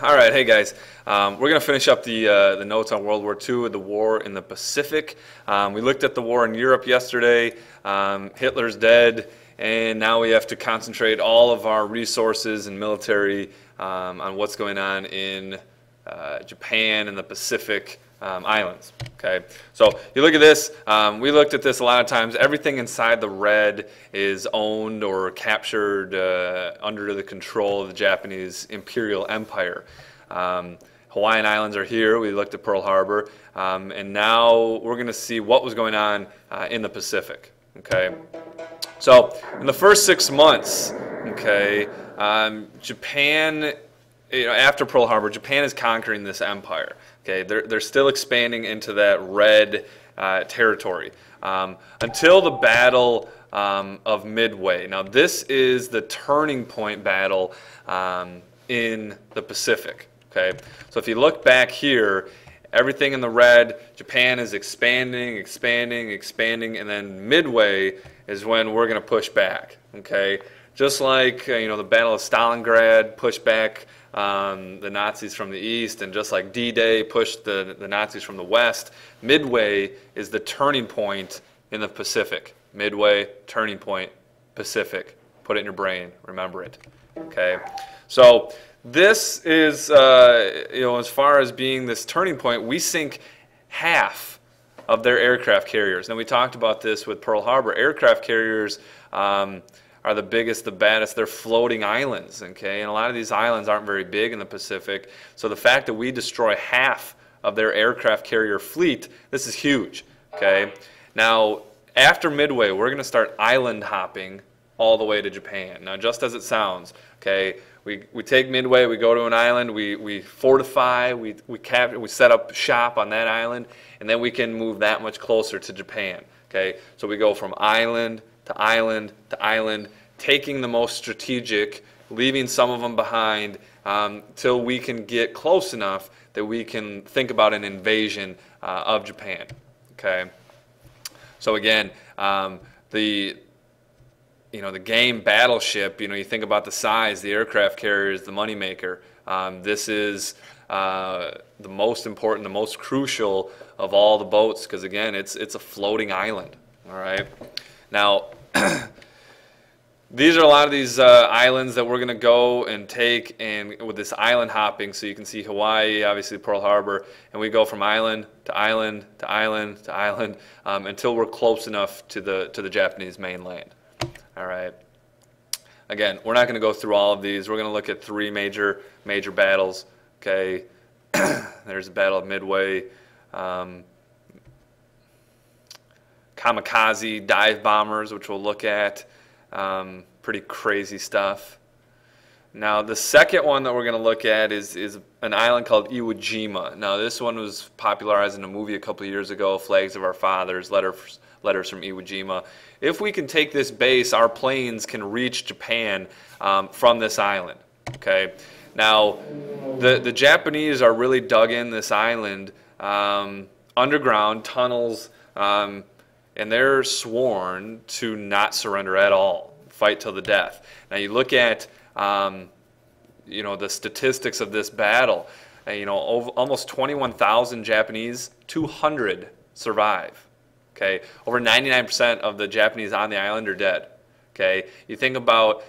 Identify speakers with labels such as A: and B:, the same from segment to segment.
A: All right, hey guys, we're going to finish up the notes on World War II, the war in the Pacific. We looked at the war in Europe yesterday. Hitler's dead, and now we have to concentrate all of our resources and military on what's going on in Japan and the Pacific islands. Okay, so you look at this. We looked at this a lot of times. Everything inside the red is owned or captured under the control of the Japanese Imperial Empire. Hawaiian Islands are here. We looked at Pearl Harbor, and now we're going to see what was going on in the Pacific. Okay, so in the first 6 months, okay, Japan. After Pearl Harbor, Japan is conquering this empire. Okay, they're still expanding into that red territory until the Battle of Midway. Now, this is the turning point battle in the Pacific. Okay, so if you look back here, everything in the red, Japan is expanding, expanding, expanding, and then Midway is when we're going to push back. Okay, just like the Battle of Stalingrad pushed back the Nazis from the east, and just like D-Day pushed the Nazis from the west, Midway is the turning point in the Pacific. Midway, turning point, Pacific. Put it in your brain. Remember it. Okay. So this is, as far as being this turning point, we sink half of their aircraft carriers. And we talked about this with Pearl Harbor. Aircraft carriers are the biggest, the baddest. They're floating islands, okay? And a lot of these islands aren't very big in the Pacific. So the fact that we destroy half of their aircraft carrier fleet, this is huge, okay? Now, after Midway, we're going to start island hopping all the way to Japan. Now, just as it sounds, okay? We take Midway, we go to an island, we fortify, we set up shop on that island, and then we can move that much closer to Japan, okay? So we go from island to island to island, taking the most strategic, leaving some of them behind till we can get close enough that we can think about an invasion of Japan. Okay. So again, the game Battleship. You think about the size, the aircraft carrier is the moneymaker. This is the most important, the most crucial of all the boats, because again, it's a floating island. All right. Now, these are a lot of these islands that we're going to go and take, and with this island hopping, so you can see Hawaii, obviously Pearl Harbor, and we go from island to island to island to island until we're close enough to the Japanese mainland. All right. Again, we're not going to go through all of these. We're going to look at three major battles. Okay. There's the Battle of Midway. Kamikaze dive bombers, which we'll look at. Pretty crazy stuff. Now, the second one that we're going to look at is an island called Iwo Jima. Now, this one was popularized in a movie a couple of years ago, Flags of Our Fathers, Letters from Iwo Jima. If we can take this base, our planes can reach Japan from this island. Okay. Now, the Japanese are really dug in this island, underground tunnels, and they're sworn to not surrender at all, fight till the death. Now you look at, the statistics of this battle. Almost 21,000 Japanese, 200 survive. Okay, over 99% of the Japanese on the island are dead. Okay, you think about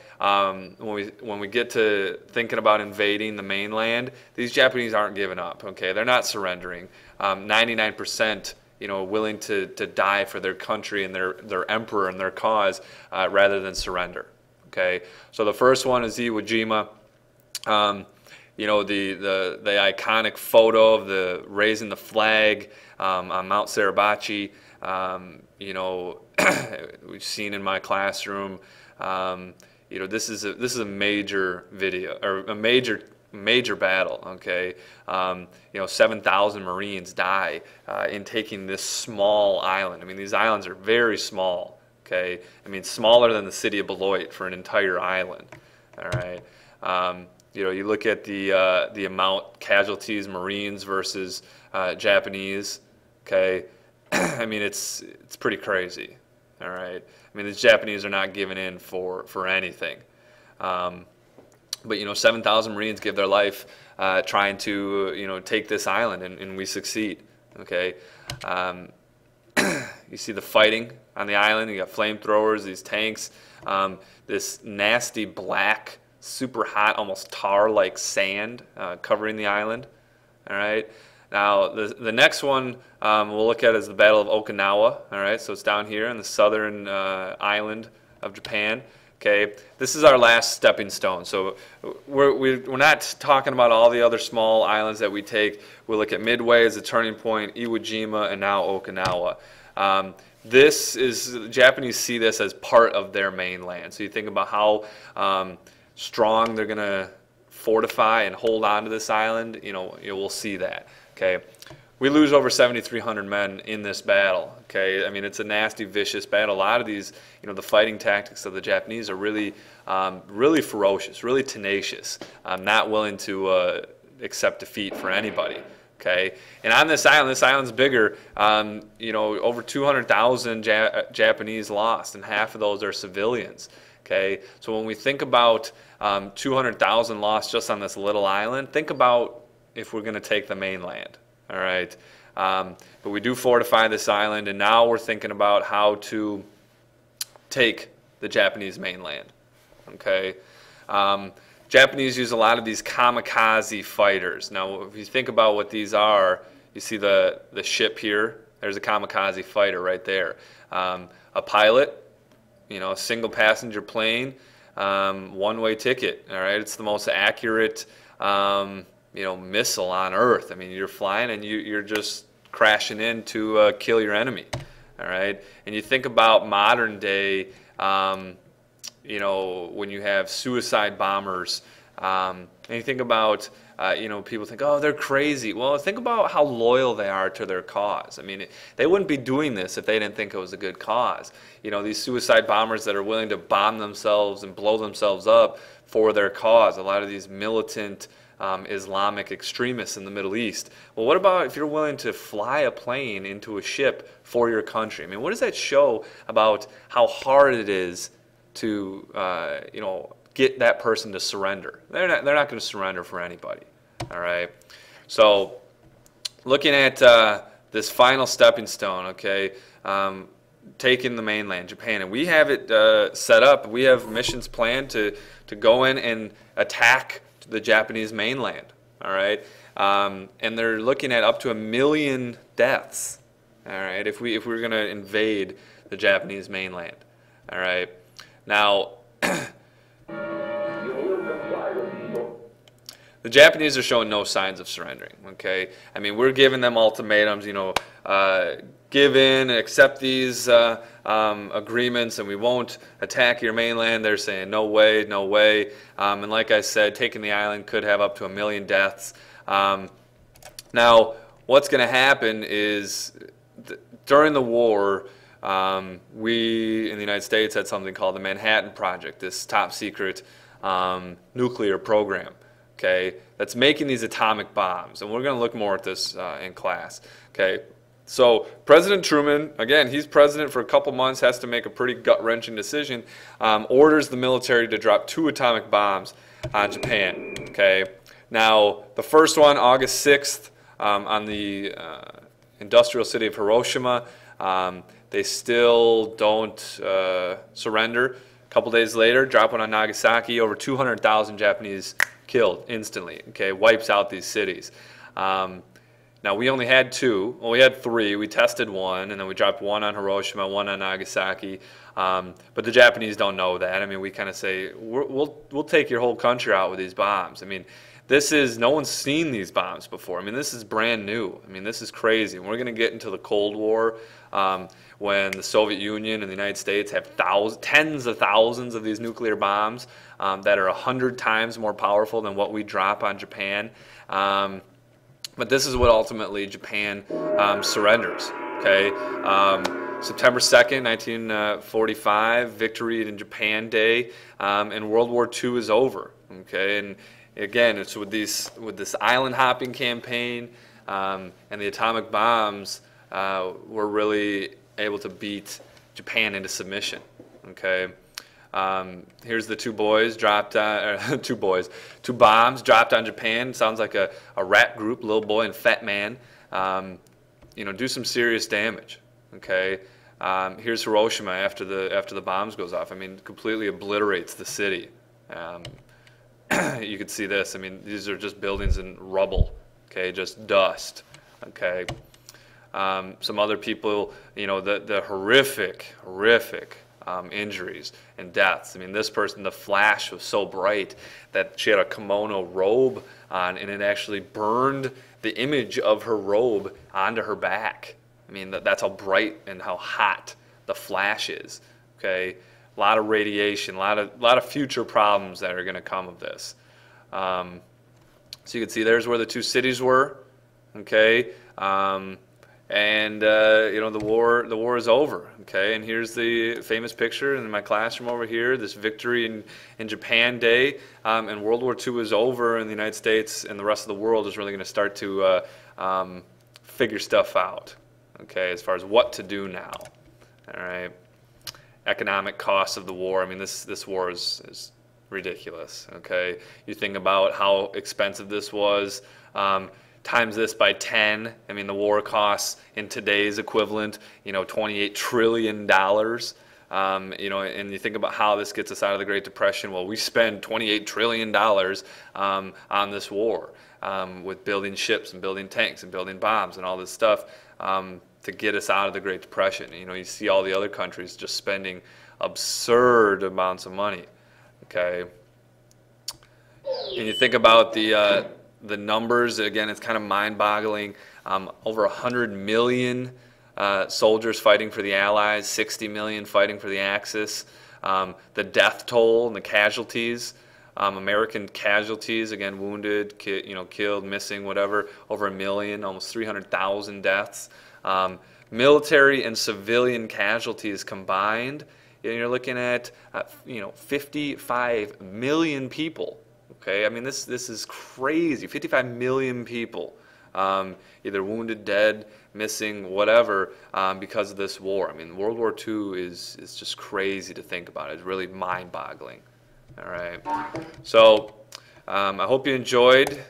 A: when we get to thinking about invading the mainland, these Japanese aren't giving up. Okay, they're not surrendering. 99%. Willing to die for their country and their emperor and their cause rather than surrender. Okay, so the first one is Iwo Jima. The iconic photo of the raising the flag on Mount Suribachi. We've seen in my classroom. This is a major video, or a major battle. Okay, 7,000 Marines die in taking this small island. I mean, these islands are very small. Okay, I mean, smaller than the city of Beloit for an entire island. All right, you look at the amount casualties, Marines versus Japanese. Okay, I mean, it's pretty crazy. All right, I mean, the Japanese are not giving in for anything. But 7,000 Marines give their life trying to take this island, and we succeed. Okay, you see the fighting on the island. You got flamethrowers, these tanks, this nasty black, super hot, almost tar-like sand covering the island. All right. Now the next one we'll look at is the Battle of Okinawa. All right, so it's down here in the southern island of Japan. Okay, this is our last stepping stone. So we're not talking about all the other small islands that we take. We'll look at Midway as a turning point, Iwo Jima, and now Okinawa. The Japanese see this as part of their mainland. So you think about how strong they're going to fortify and hold on to this island. We'll see that. Okay, we lose over 7,300 men in this battle. Okay, I mean, it's a nasty, vicious battle. A lot of these, the fighting tactics of the Japanese are really, really ferocious, really tenacious, not willing to accept defeat for anybody. Okay, and on this island's bigger. Over 200,000 Japanese lost, and half of those are civilians. Okay, so when we think about 200,000 lost just on this little island, think about if we're going to take the mainland. All right, but we do fortify this island, and now we're thinking about how to take the Japanese mainland. Okay, Japanese use a lot of these kamikaze fighters. Now, if you think about what these are, you see the ship here. There's a kamikaze fighter right there. A pilot, a single passenger plane, one-way ticket. All right, it's the most accurate missile on Earth. I mean, you're flying and you're just crashing in to kill your enemy. All right, and you think about modern day, when you have suicide bombers, and you think about, people think, oh, they're crazy. Well, think about how loyal they are to their cause. I mean, they wouldn't be doing this if they didn't think it was a good cause. These suicide bombers that are willing to bomb themselves and blow themselves up for their cause. A lot of these militant Islamic extremists in the Middle East. Well, what about if you're willing to fly a plane into a ship for your country? I mean, what does that show about how hard it is to, get that person to surrender? They're not going to surrender for anybody. All right. So, looking at this final stepping stone, okay, taking the mainland, Japan, and we have it set up. We have missions planned to go in and attack the Japanese mainland. All right, and they're looking at up to 1 million deaths. All right, if we're going to invade the Japanese mainland. All right, now the Japanese are showing no signs of surrendering. Okay, I mean, we're giving them ultimatums. Give in, accept these agreements, and we won't attack your mainland. They're saying no way, no way. And like I said, taking the island could have up to 1 million deaths. Now, what's going to happen is during the war, we in the United States had something called the Manhattan Project, this top secret nuclear program. Okay, that's making these atomic bombs, and we're going to look more at this in class. Okay. So President Truman, again, he's president for a couple months, has to make a pretty gut-wrenching decision, orders the military to drop 2 atomic bombs on Japan. Okay. Now, the first one, August 6th, on the industrial city of Hiroshima, they still don't surrender. A couple days later, drop one on Nagasaki, over 200,000 Japanese killed instantly. Okay, wipes out these cities. Now, we only had 2. Well, we had 3. We tested 1, and then we dropped 1 on Hiroshima, 1 on Nagasaki. But the Japanese don't know that. I mean, we kind of say, we'll take your whole country out with these bombs. I mean, no one's seen these bombs before. I mean, this is brand new. I mean, this is crazy. And we're going to get into the Cold War when the Soviet Union and the United States have tens of thousands of these nuclear bombs that are 100 times more powerful than what we drop on Japan. But this is what ultimately Japan surrenders. Okay, September 2nd, 1945, Victory in Japan Day, and World War II is over. Okay, and again, it's with this island hopping campaign and the atomic bombs, we're really able to beat Japan into submission. Okay, Here's the two boys dropped on, two bombs dropped on Japan. Sounds like a rap group, Little Boy and Fat Man. Do some serious damage. Okay. Here's Hiroshima after the bombs goes off. I mean, completely obliterates the city. You could see this. I mean, these are just buildings in rubble. Okay, just dust. Okay. Some other people, the horrific injuries and deaths. I mean, this person, the flash was so bright that she had a kimono robe on, and it actually burned the image of her robe onto her back. I mean, that's how bright and how hot the flash is. Okay, a lot of radiation, a lot of future problems that are going to come of this. So you can see there's where the two cities were. Okay, the war is over. Okay, and here's the famous picture in my classroom over here. This victory in Japan Day, and World War II is over, and the United States and the rest of the world is really going to start to figure stuff out. Okay, as far as what to do now. All right, economic costs of the war. I mean, this war is ridiculous. Okay, you think about how expensive this was. Times this by 10. I mean, the war costs in today's equivalent, $28 trillion. And you think about how this gets us out of the Great Depression. Well, we spend $28 trillion on this war, with building ships and building tanks and building bombs and all this stuff to get us out of the Great Depression. You see all the other countries just spending absurd amounts of money. Okay, and you think about the numbers, again, it's kind of mind-boggling. Over 100 million soldiers fighting for the Allies, 60 million fighting for the Axis. The death toll and the casualties, American casualties, again, wounded, killed, missing, whatever, over 1 million, almost 300,000 deaths. Military and civilian casualties combined, you're looking at 55 million people. Okay, I mean, this is crazy. 55 million people, either wounded, dead, missing, whatever, because of this war. I mean, World War II is just crazy to think about. It's really mind-boggling. All right. So I hope you enjoyed